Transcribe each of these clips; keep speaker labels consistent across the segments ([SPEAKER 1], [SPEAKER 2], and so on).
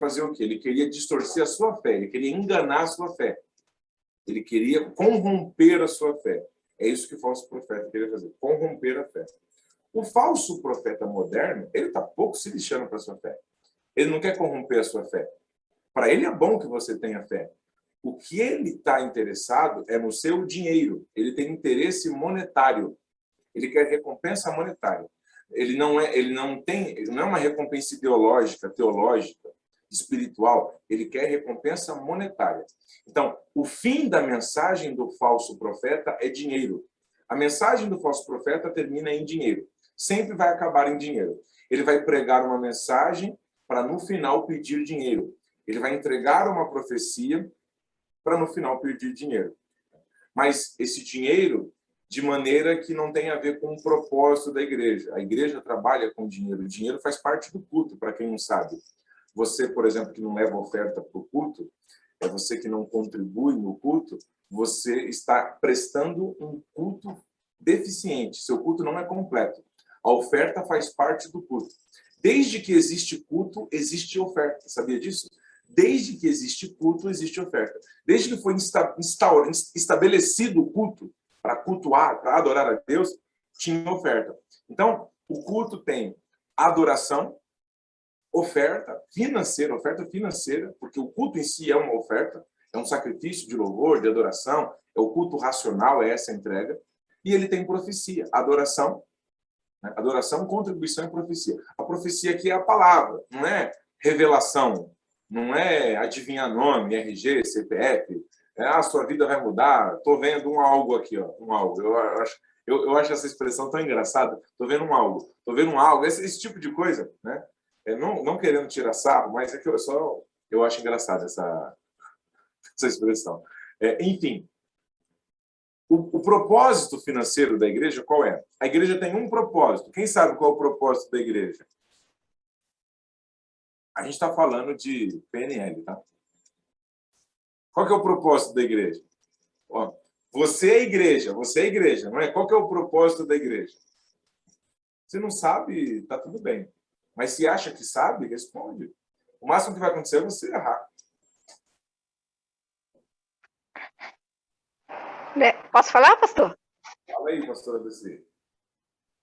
[SPEAKER 1] fazer o quê? Ele queria distorcer a sua fé, ele queria enganar a sua fé. Ele queria corromper a sua fé. É isso que o falso profeta queria fazer, corromper a fé. O falso profeta moderno, ele está pouco se lixando para a sua fé. Ele não quer corromper a sua fé. Para ele é bom que você tenha fé. O que ele está interessado é no seu dinheiro. Ele tem interesse monetário. Ele quer recompensa monetária. Ele não é uma recompensa ideológica, teológica, espiritual. Ele quer recompensa monetária. Então, o fim da mensagem do falso profeta é dinheiro. A mensagem do falso profeta termina em dinheiro. Sempre vai acabar em dinheiro. Ele vai pregar uma mensagem para, no final, pedir dinheiro. Ele vai entregar uma profecia para, no final, pedir dinheiro. Mas esse dinheiro, de maneira que não tem a ver com o propósito da igreja. A igreja trabalha com dinheiro. O dinheiro faz parte do culto, para quem não sabe. Você, por exemplo, que não leva oferta para o culto, é você que não contribui no culto, você está prestando um culto deficiente. Seu culto não é completo. A oferta faz parte do culto. Desde que existe culto, existe oferta. Sabia disso? Desde que existe culto, existe oferta. Desde que foi estabelecido o culto, para cultuar, para adorar a Deus, tinha oferta. Então, o culto tem adoração, oferta financeira, porque o culto em si é uma oferta, é um sacrifício de louvor, de adoração, é o culto racional, é essa entrega, e ele tem profecia, adoração, né? Adoração, contribuição e profecia. A profecia aqui é a palavra, não é revelação, não é adivinhar nome, RG, CPF, a sua vida vai mudar, estou vendo um algo aqui, ó, um algo. Eu acho essa expressão tão engraçada, estou vendo um algo, esse tipo de coisa, né? Não querendo tirar sarro, mas é que eu acho engraçada essa expressão. Enfim, o propósito financeiro da igreja qual é? A igreja tem um propósito. Quem sabe qual é o propósito da igreja? A gente está falando de PNL, tá? Qual que é o propósito da igreja? Ó, você é igreja, não é? Qual que é o propósito da igreja? Se não sabe, tá tudo bem. Mas se acha que sabe, responde. O máximo que vai acontecer é você errar.
[SPEAKER 2] Posso falar, pastor?
[SPEAKER 1] Fala aí, pastora BC.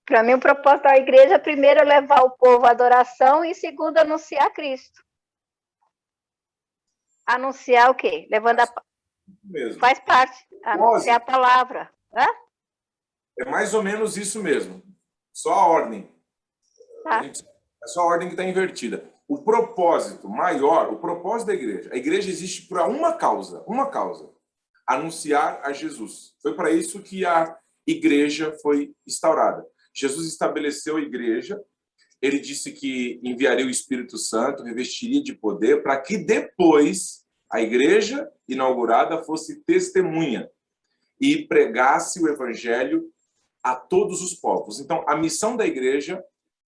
[SPEAKER 2] Para mim, o propósito da igreja, primeiro, é levar o povo à adoração e, segundo, anunciar Cristo. Anunciar o quê? Levando
[SPEAKER 1] mesmo.
[SPEAKER 2] Faz parte. Anunciar a palavra. Hã?
[SPEAKER 1] É mais ou menos isso mesmo. Só a ordem.
[SPEAKER 2] Tá.
[SPEAKER 1] É só a ordem que está invertida. O propósito maior, o propósito da igreja. A igreja existe para uma causa. Anunciar a Jesus. Foi para isso que a igreja foi instaurada. Jesus estabeleceu a igreja. Ele disse que enviaria o Espírito Santo, revestiria de poder, para que depois a igreja inaugurada fosse testemunha e pregasse o evangelho a todos os povos. Então, a missão da igreja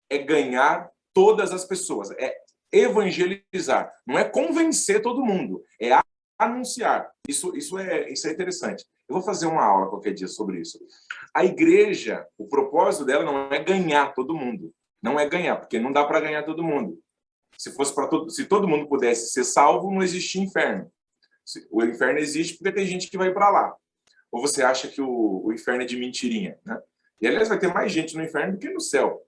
[SPEAKER 1] é ganhar todas as pessoas, é evangelizar, não é convencer todo mundo, é anunciar. Isso é interessante. Eu vou fazer uma aula qualquer dia sobre isso. A igreja, o propósito dela não é ganhar todo mundo. Não é ganhar, porque não dá para ganhar todo mundo. Se todo mundo pudesse ser salvo, não existia inferno. O inferno existe porque tem gente que vai para lá. Ou você acha que o inferno é de mentirinha, né? E, aliás, vai ter mais gente no inferno do que no céu.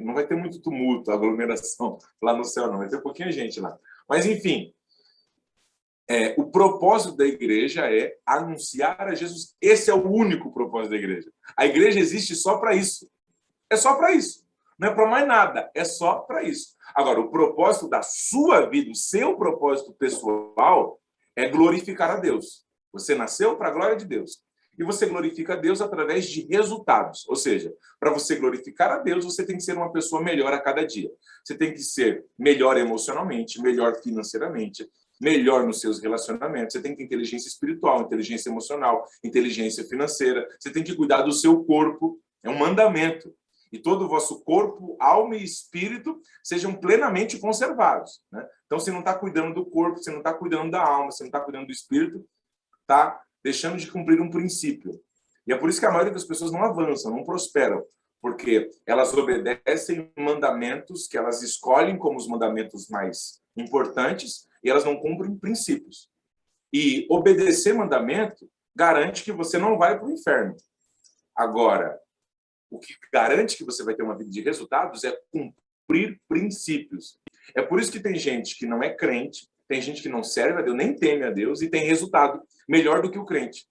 [SPEAKER 1] Não vai ter muito tumulto, aglomeração lá no céu, não. Vai ter pouquinha gente lá. Mas, enfim, o propósito da igreja é anunciar a Jesus. Esse é o único propósito da igreja. A igreja existe só para isso. É só para isso. Não é para mais nada. É só para isso. Agora, o propósito da sua vida, o seu propósito pessoal, é glorificar a Deus. Você nasceu para a glória de Deus. E você glorifica a Deus através de resultados. Ou seja, para você glorificar a Deus, você tem que ser uma pessoa melhor a cada dia. Você tem que ser melhor emocionalmente, melhor financeiramente, melhor nos seus relacionamentos. Você tem que ter inteligência espiritual, inteligência emocional, inteligência financeira. Você tem que cuidar do seu corpo. É um mandamento. E todo o vosso corpo, alma e espírito sejam plenamente conservados, né? Então, você não está cuidando do corpo, você não está cuidando da alma, você não está cuidando do espírito, está deixando de cumprir um princípio. E é por isso que a maioria das pessoas não avançam, não prosperam, porque elas obedecem mandamentos que elas escolhem como os mandamentos mais importantes e elas não cumprem princípios. E obedecer mandamento garante que você não vai para o inferno. Agora, o que garante que você vai ter uma vida de resultados é cumprir princípios. É por isso que tem gente que não é crente, tem gente que não serve a Deus, nem teme a Deus e tem resultado melhor do que o crente.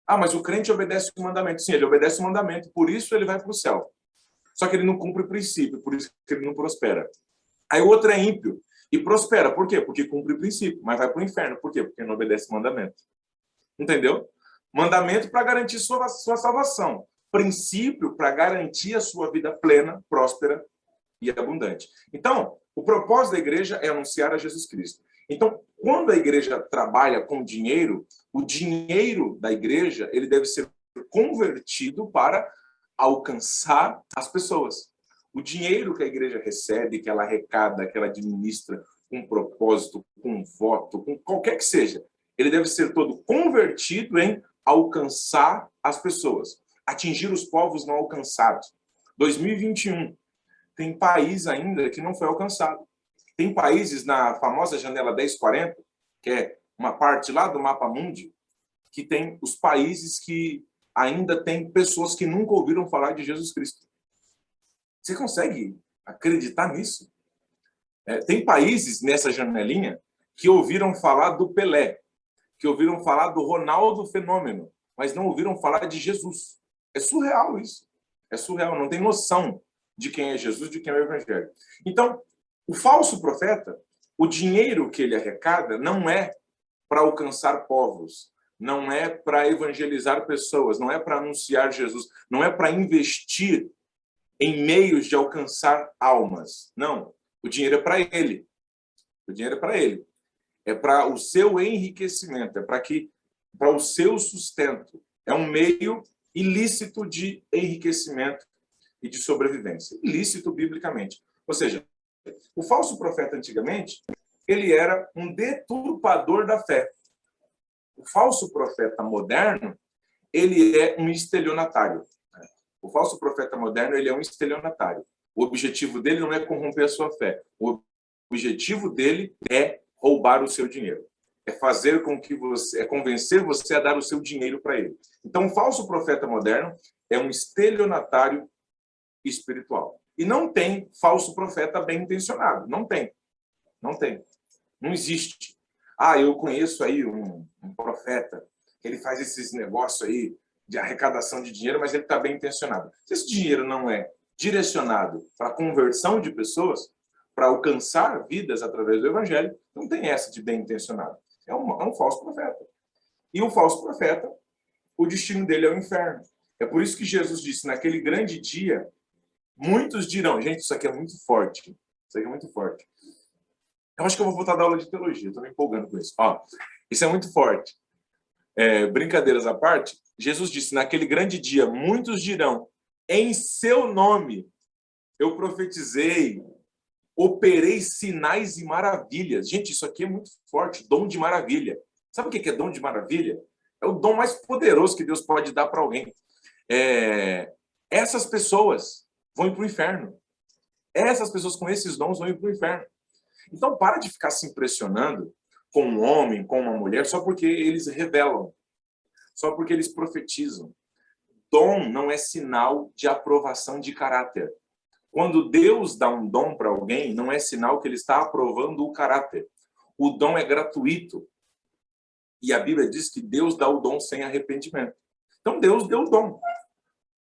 [SPEAKER 1] Ah, mas o crente obedece o mandamento. Sim, ele obedece o mandamento, por isso ele vai para o céu. Só que ele não cumpre o princípio, por isso que ele não prospera. Aí o outro é ímpio e prospera. Por quê? Porque cumpre o princípio, mas vai para o inferno. Por quê? Porque não obedece o mandamento. Entendeu? Mandamento para garantir sua salvação. Princípio para garantir a sua vida plena, próspera e abundante. Então, o propósito da igreja é anunciar a Jesus Cristo. Então, quando a igreja trabalha com dinheiro, o dinheiro da igreja ele deve ser convertido para alcançar as pessoas. O dinheiro que a igreja recebe, que ela arrecada, que ela administra com propósito, com voto, com qualquer que seja, ele deve ser todo convertido em alcançar as pessoas, atingir os povos não alcançados. 2021, tem país ainda que não foi alcançado. Tem países na famosa janela 1040, que é uma parte lá do mapa mundi, que tem os países que ainda tem pessoas que nunca ouviram falar de Jesus Cristo. Você consegue acreditar nisso? Tem países nessa janelinha que ouviram falar do Pelé, que ouviram falar do Ronaldo Fenômeno, mas não ouviram falar de Jesus. É surreal isso. É surreal, não tem noção de quem é Jesus, de quem é o Evangelho. Então, o falso profeta, o dinheiro que ele arrecada não é para alcançar povos, não é para evangelizar pessoas, não é para anunciar Jesus, não é para investir em meios de alcançar almas. Não, o dinheiro é para ele. O dinheiro é para ele. É para o seu enriquecimento, é para o seu sustento. É um meio ilícito de enriquecimento e de sobrevivência. Ilícito biblicamente. Ou seja, o falso profeta antigamente, ele era um deturpador da fé. O falso profeta moderno, ele é um estelionatário. O falso profeta moderno, ele é um estelionatário. O objetivo dele não é corromper a sua fé. O objetivo dele é roubar o seu dinheiro. É fazer com que você, é convencer você a dar o seu dinheiro para ele. Então, o falso profeta moderno é um estelionatário espiritual. E não tem falso profeta bem intencionado. Não tem. Não tem. Não existe. Ah, eu conheço aí um profeta, que ele faz esses negócios aí de arrecadação de dinheiro, mas ele está bem intencionado. Se esse dinheiro não é direcionado para a conversão de pessoas, para alcançar vidas através do evangelho, não tem essa de bem intencionado. É um falso profeta. E o falso profeta, o destino dele é o inferno. É por isso que Jesus disse, naquele grande dia, muitos dirão, gente, isso aqui é muito forte. Isso aqui é muito forte. Eu acho que eu vou voltar da aula de teologia, estou me empolgando com isso. Ó, isso é muito forte. Brincadeiras à parte, Jesus disse, naquele grande dia, muitos dirão, em seu nome eu profetizei, operei sinais e maravilhas. Gente, isso aqui é muito forte, dom de maravilha. Sabe o que é dom de maravilha? É o dom mais poderoso que Deus pode dar para alguém. Essas pessoas vão ir para o inferno. Essas pessoas com esses dons vão ir para o inferno. Então, para de ficar se impressionando com um homem, com uma mulher, só porque eles revelam, só porque eles profetizam. Dom não é sinal de aprovação de caráter. Quando Deus dá um dom para alguém, não é sinal que ele está aprovando o caráter. O dom é gratuito. E a Bíblia diz que Deus dá o dom sem arrependimento. Então, Deus deu o dom.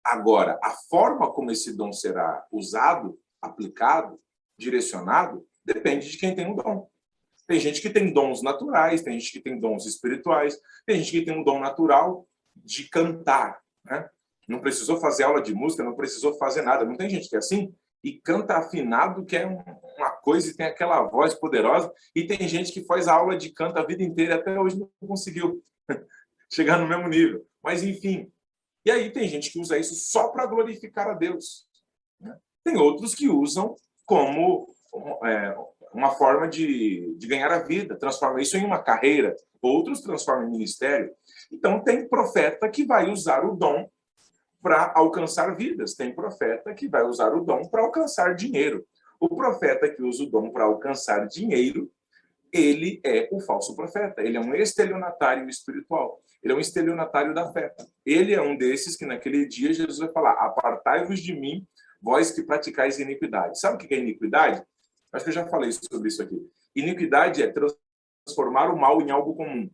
[SPEAKER 1] Agora, a forma como esse dom será usado, aplicado, direcionado, depende de quem tem o dom. Tem gente que tem dons naturais, tem gente que tem dons espirituais, tem gente que tem um dom natural de cantar, né? Não precisou fazer aula de música, não precisou fazer nada. Não tem gente que é assim e canta afinado, que é uma coisa e tem aquela voz poderosa. E tem gente que faz aula de canto a vida inteira e até hoje não conseguiu chegar no mesmo nível. Mas, enfim. E aí tem gente que usa isso só para glorificar a Deus, né? Tem outros que usam como uma forma de ganhar a vida, transforma isso em uma carreira. Outros transformam em ministério. Então, tem profeta que vai usar o dom para alcançar vidas. Tem profeta que vai usar o dom para alcançar dinheiro. O profeta que usa o dom para alcançar dinheiro, ele é o falso profeta. Ele é um estelionatário espiritual. Ele é um estelionatário da fé. Ele é um desses que naquele dia Jesus vai falar: apartai-vos de mim, vós que praticais iniquidade. Sabe o que é iniquidade? Acho que eu já falei sobre isso aqui. Iniquidade é transformar o mal em algo comum.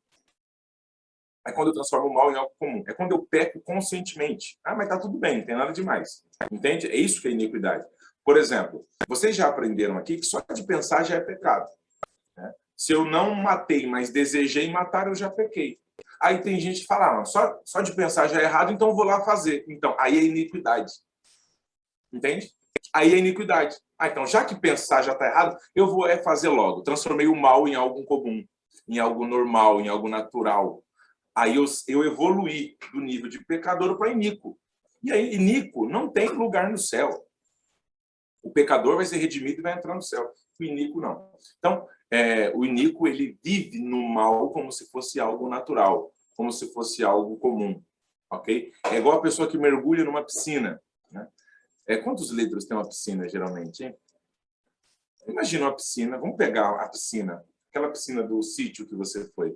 [SPEAKER 1] É quando eu transformo o mal em algo comum. É quando eu peco conscientemente. Ah, mas tá tudo bem, não tem nada demais. Entende? É isso que é iniquidade. Por exemplo, vocês já aprenderam aqui que só de pensar já é pecado. Né? Se eu não matei, mas desejei matar, eu já pequei. Aí tem gente que fala: só de pensar já é errado, então eu vou lá fazer. Então, aí é iniquidade. Entende? Aí é iniquidade. Então, já que pensar já está errado, eu vou fazer logo. Transformei o mal em algo comum, em algo normal, em algo natural. Aí eu evoluí do nível de pecador para iníquo. E aí, iníquo não tem lugar no céu. O pecador vai ser redimido e vai entrar no céu. O iníquo não. Então, o iníquo, ele vive no mal como se fosse algo natural, como se fosse algo comum. Ok? É igual a pessoa que mergulha numa piscina. Né? Quantos litros tem uma piscina, geralmente? Hein? Imagina uma piscina. Vamos pegar a piscina. Aquela piscina do sítio que você foi.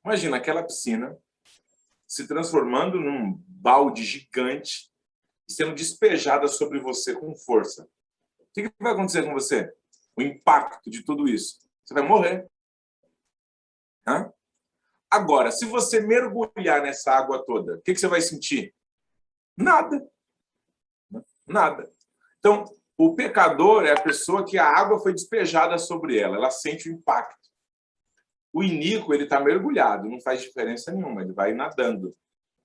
[SPEAKER 1] Imagina aquela piscina se transformando num balde gigante e sendo despejada sobre você com força. O que vai acontecer com você? O impacto de tudo isso. Você vai morrer. Hã? Agora, se você mergulhar nessa água toda, o que você vai sentir? Nada. Nada. Então, o pecador é a pessoa que a água foi despejada sobre ela. Ela sente o impacto. O iníquo, ele está mergulhado. Não faz diferença nenhuma. Ele vai nadando.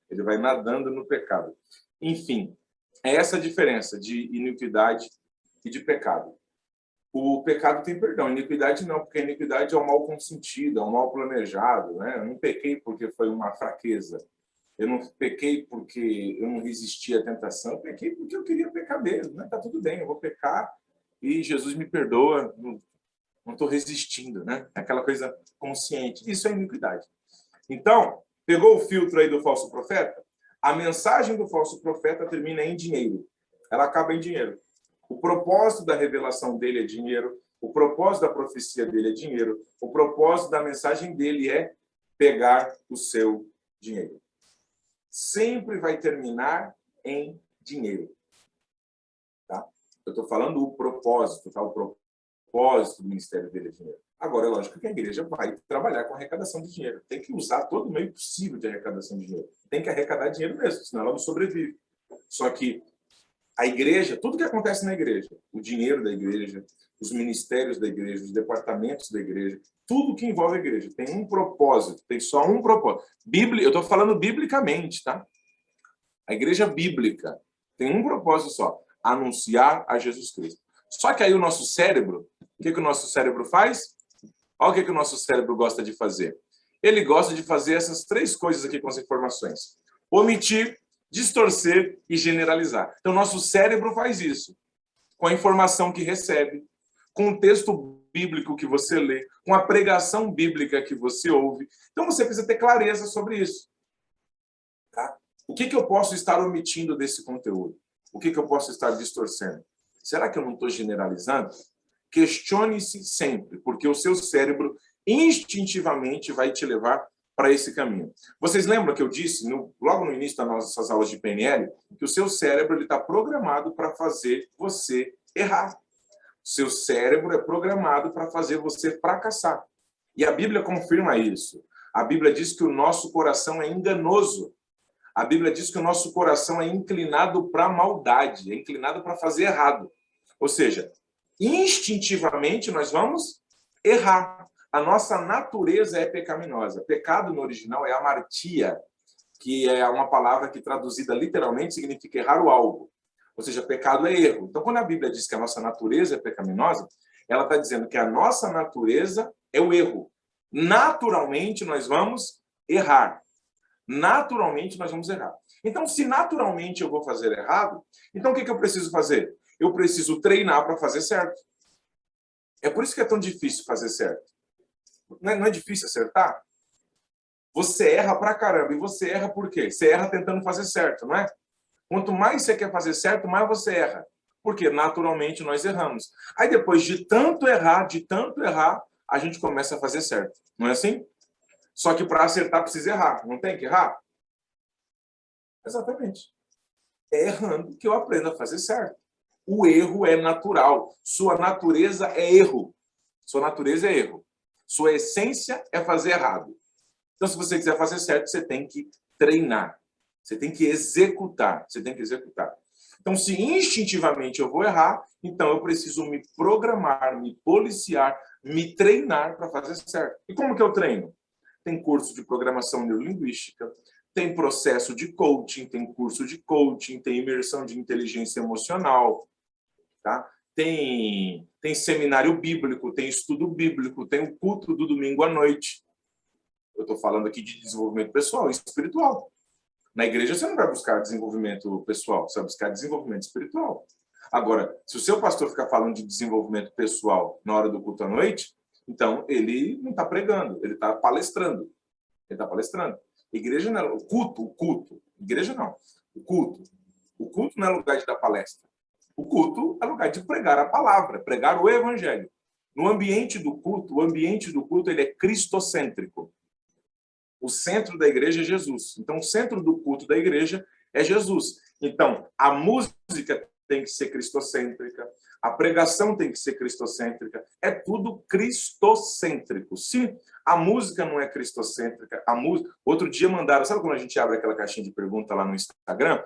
[SPEAKER 1] Ele vai nadando no pecado. Enfim, é essa a diferença de iniquidade e de pecado. O pecado tem perdão, a iniquidade não, porque a iniquidade é um mal consentido, é um mal planejado. Né? Eu não pequei porque foi uma fraqueza. Eu não pequei porque eu não resisti à tentação. Eu pequei porque eu queria pecar mesmo. Né? Tá tudo bem, eu vou pecar e Jesus me perdoa. Não estou resistindo. Né? É aquela coisa consciente. Isso é iniquidade. Então, pegou o filtro aí do falso profeta? A mensagem do falso profeta termina em dinheiro. Ela acaba em dinheiro. O propósito da revelação dele é dinheiro. O propósito da profecia dele é dinheiro. O propósito da mensagem dele é pegar o seu dinheiro. Sempre vai terminar em dinheiro. Tá? Eu estou falando o propósito, tá? O propósito do ministério dele é dinheiro. Agora, é lógico que a igreja vai trabalhar com arrecadação de dinheiro. Tem que usar todo o meio possível de arrecadação de dinheiro. Tem que arrecadar dinheiro mesmo, senão ela não sobrevive. Só que a igreja, tudo que acontece na igreja, o dinheiro da igreja, os ministérios da igreja, os departamentos da igreja, tudo que envolve a igreja tem um propósito, tem só um propósito. Eu estou falando biblicamente, tá? A igreja bíblica tem um propósito só: anunciar a Jesus Cristo. Só que aí o nosso cérebro, o que o nosso cérebro faz? Olha o que o nosso cérebro gosta de fazer. Ele gosta de fazer essas três coisas aqui com as informações: omitir, distorcer e generalizar. Então, nosso cérebro faz isso com a informação que recebe, com o texto bíblico que você lê, com a pregação bíblica que você ouve. Então, você precisa ter clareza sobre isso. Tá? O que eu posso estar omitindo desse conteúdo? O que eu posso estar distorcendo? Será que eu não estou generalizando? Questione-se sempre, porque o seu cérebro instintivamente vai te levar para esse caminho. Vocês lembram que eu disse, logo no início das nossas aulas de PNL, que o seu cérebro está programado para fazer você errar. O seu cérebro é programado para fazer você fracassar. E a Bíblia confirma isso. A Bíblia diz que o nosso coração é enganoso. A Bíblia diz que o nosso coração é inclinado para a maldade, é inclinado para fazer errado. Ou seja, instintivamente nós vamos errar. A nossa natureza é pecaminosa. Pecado no original é amartia, que é uma palavra que traduzida literalmente significa errar o alvo. Ou seja, pecado é erro. Então, quando a Bíblia diz que a nossa natureza é pecaminosa, ela está dizendo que a nossa natureza é o erro. Naturalmente nós vamos errar. Naturalmente nós vamos errar. Então, se naturalmente eu vou fazer errado, então o que eu preciso fazer? Eu preciso treinar para fazer certo. É por isso que é tão difícil fazer certo. Não é difícil acertar? Você erra pra caramba. E você erra por quê? Você erra tentando fazer certo, não é? Quanto mais você quer fazer certo, mais você erra. Porque naturalmente nós erramos. Aí depois de tanto errar, a gente começa a fazer certo. Não é assim? Só que para acertar precisa errar. Não tem que errar? Exatamente. É errando que eu aprendo a fazer certo. O erro é natural. Sua natureza é erro. Sua natureza é erro. Sua essência é fazer errado. Então, se você quiser fazer certo, você tem que treinar. Você tem que executar. Você tem que executar. Então, se instintivamente eu vou errar, então eu preciso me programar, me policiar, me treinar para fazer certo. E como que eu treino? Tem curso de programação neurolinguística, tem processo de coaching, tem curso de coaching, tem imersão de inteligência emocional, tá? Tem seminário bíblico, tem estudo bíblico, tem o culto do domingo à noite. Eu estou falando aqui de desenvolvimento pessoal e espiritual. Na igreja você não vai buscar desenvolvimento pessoal, você vai buscar desenvolvimento espiritual. Agora, se o seu pastor ficar falando de desenvolvimento pessoal na hora do culto à noite, então ele não está pregando, ele está palestrando. Ele está palestrando. Igreja não é o culto. Igreja não. O culto. O culto não é lugar de dar palestra. O culto é lugar de pregar a palavra, pregar o evangelho. No ambiente do culto, o ambiente do culto ele é cristocêntrico. O centro da igreja é Jesus. Então, o centro do culto da igreja é Jesus. Então, a música tem que ser cristocêntrica, a pregação tem que ser cristocêntrica, é tudo cristocêntrico. Se a música não é cristocêntrica, a música... Outro dia mandaram, sabe quando a gente abre aquela caixinha de pergunta lá no Instagram?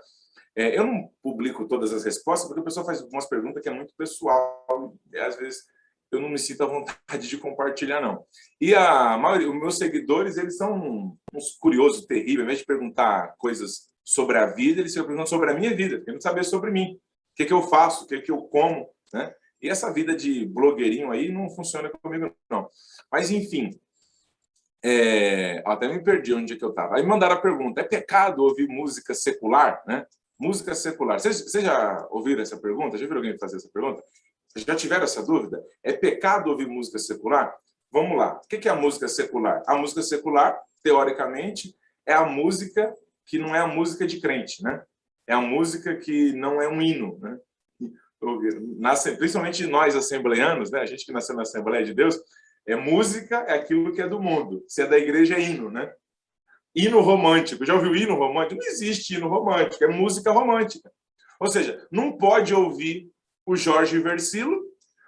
[SPEAKER 1] Eu não publico todas as respostas, porque o pessoal faz algumas perguntas que é muito pessoal, e às vezes eu não me sinto à vontade de compartilhar, não. E a maioria, os meus seguidores, eles são uns curiosos terríveis. Ao invés de perguntar coisas sobre a vida, eles ficam perguntando sobre a minha vida, querendo saber sobre mim. O que eu faço, o que eu como, né? E essa vida de blogueirinho aí não funciona comigo, não. Mas, enfim, até me perdi onde é que eu estava. Aí mandaram a pergunta, é pecado ouvir música secular, né? Música secular. Vocês já ouviram essa pergunta? Já viram alguém fazer essa pergunta? Já tiveram essa dúvida? É pecado ouvir música secular? Vamos lá. O que é a música secular? A música secular, teoricamente, é a música que não é a música de crente, né? É a música que não é um hino, né? Principalmente nós, assembleanos, né? A gente que nasceu na Assembleia de Deus, música é aquilo que é do mundo. Se é da igreja, é hino, né? Hino romântico. Já ouviu hino romântico? Não existe hino romântico, é música romântica. Ou seja, não pode ouvir o Jorge Versilo,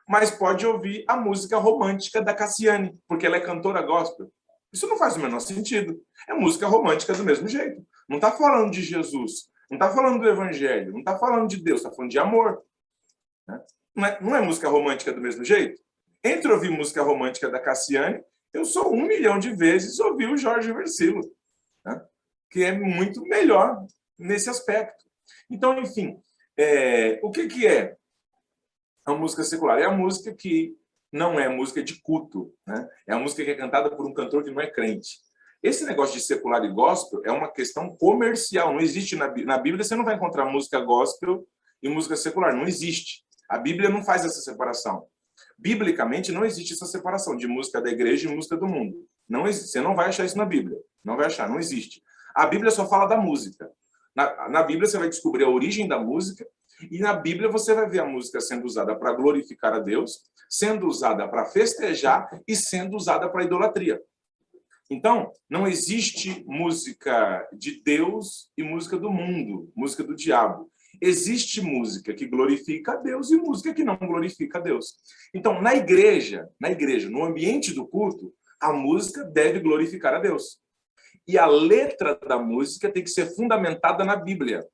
[SPEAKER 1] mas pode ouvir a música romântica da Cassiane, porque ela é cantora gospel. Isso não faz o menor sentido. É música romântica do mesmo jeito. Não está falando de Jesus, não está falando do Evangelho, não está falando de Deus, está falando de amor. Né? Não é música romântica do mesmo jeito? Entre ouvir música romântica da Cassiane, eu sou 1 milhão de vezes ouvir o Jorge Versilo, né? Que é muito melhor nesse aspecto. Então, enfim, o que é a música secular? É a música que não é música de culto, né? É a música que é cantada por um cantor que não é crente. Esse negócio de secular e gospel é uma questão comercial. Não existe na Bíblia, você não vai encontrar música gospel e música secular. Não existe. A Bíblia não faz essa separação. Biblicamente, não existe essa separação de música da igreja e música do mundo. Não existe. Você não vai achar isso na Bíblia. Não vai achar, não existe. A Bíblia só fala da música. Na Bíblia, você vai descobrir a origem da música, e na Bíblia você vai ver a música sendo usada para glorificar a Deus, sendo usada para festejar e sendo usada para idolatria. Então, não existe música de Deus e música do mundo, música do diabo. Existe música que glorifica a Deus e música que não glorifica a Deus. Então, na igreja, no ambiente do culto, a música deve glorificar a Deus. E a letra da música tem que ser fundamentada na Bíblia.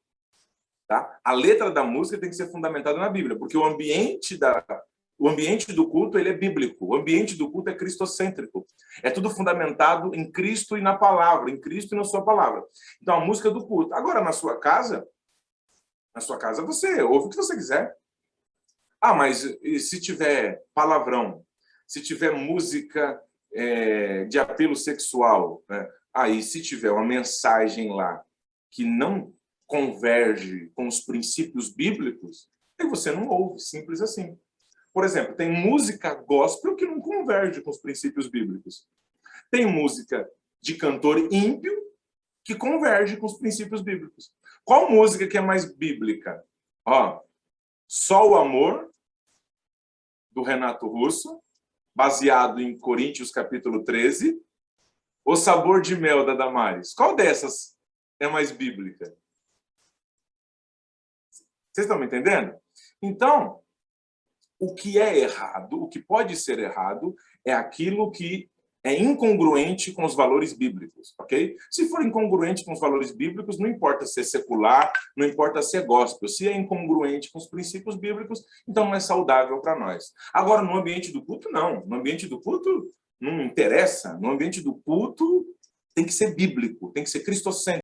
[SPEAKER 1] Tá? A letra da música tem que ser fundamentada na Bíblia, porque o ambiente do culto ele é bíblico. O ambiente do culto é cristocêntrico. É tudo fundamentado em Cristo e na palavra, em Cristo e na sua palavra. Então, a música do culto. Agora, na sua casa você ouve o que você quiser. Ah, mas e se tiver palavrão? Se tiver música de apelo sexual? Né? Aí, se tiver uma mensagem lá que não converge com os princípios bíblicos, aí você não ouve, simples assim. Por exemplo, tem música gospel que não converge com os princípios bíblicos. Tem música de cantor ímpio que converge com os princípios bíblicos. Qual música que é mais bíblica? Só o Amor, do Renato Russo, baseado em Coríntios capítulo 13, O Sabor de Mel, da Damares. Qual dessas é mais bíblica? Vocês estão me entendendo? Então, o que é errado, o que pode ser errado, é aquilo que é incongruente com os valores bíblicos, ok? Se for incongruente com os valores bíblicos, não importa se é secular, não importa se é gospel. Se é incongruente com os princípios bíblicos, então não é saudável para nós. Agora, no ambiente do culto, não. No ambiente do culto, não interessa. No ambiente do culto, tem que ser bíblico, tem que ser cristocêntrico.